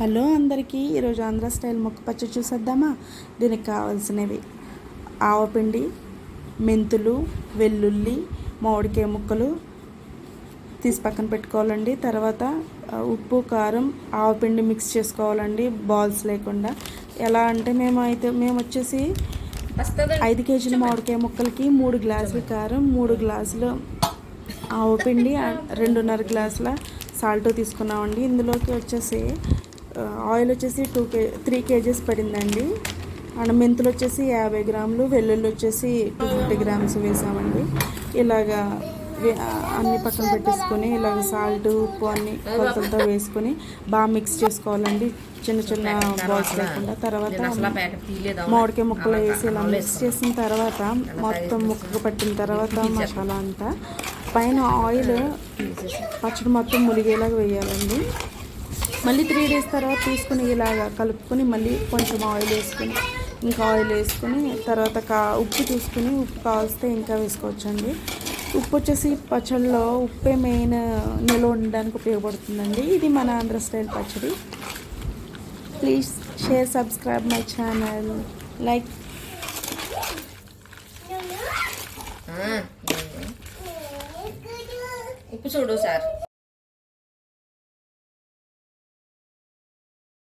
Hello అందరికీ, ఈరోజు Andhra style మొక్క పచ్చడి చూసేద్దామా. దీనికి కావాల్సినవి ఆవపిండి, మెంతులు, వెల్లుల్లి, మామిడికాయ ముక్కలు తీసి పక్కన పెట్టుకోవాలండి. తర్వాత ఉప్పు, కారం, ఆవపిండి మిక్స్ చేసుకోవాలండి బాల్స్ లేకుండా. ఎలా అంటే మేము వచ్చేసి 5 కేజీల మామిడికాయ ముక్కలకి 3 గ్లాసుల కారం, 3 గ్లాసులు ఆవపిండి, 2.5 గ్లాసుల సాల్ట్ తీసుకున్నామండి. ఇందులోకి వచ్చేసి ఆయిల్ వచ్చేసి 3 కేజీస్ పడిందండి. అండ్ మెంతులు వచ్చేసి 50 గ్రాములు, వెల్లుల్లి వచ్చేసి 250 గ్రామ్స్ వేసామండి. ఇలాగా అన్ని పక్కన పెట్టేసుకొని ఇలాగ సాల్ట్, ఉప్పు అన్ని కొలతలతో వేసుకొని బాగా మిక్స్ చేసుకోవాలండి, చిన్న చిన్న బాల్స్ లేకుండా. తర్వాత మామిడికాయ ముక్కలు వేసి ఇలా మిక్స్ చేసిన తర్వాత మొత్తం ముక్కకు పట్టిన తర్వాత మసాలా అంతా పైన ఆయిల్ పచ్చడి మొత్తం ములిగేలాగా వేయాలండి. మళ్ళీ 3 డేస్ తర్వాత తీసుకుని ఇలాగా కలుపుకొని మళ్ళీ కొంచెం ఆయిల్ వేసుకొని ఇంకా ఆయిల్ వేసుకొని తర్వాత ఉప్పు చూసుకుని ఉప్పు కావలిస్తే ఇంకా వేసుకోవచ్చండి. ఉప్పు వచ్చేసి పచ్చడిలో ఉప్పే మెయిన్ నిల్వ ఉండడానికి ఉపయోగపడుతుందండి. ఇది మన ఆంధ్ర స్టైల్ పచ్చడి. Please share, subscribe my channel, like. ఉప్పు చూడు సార్.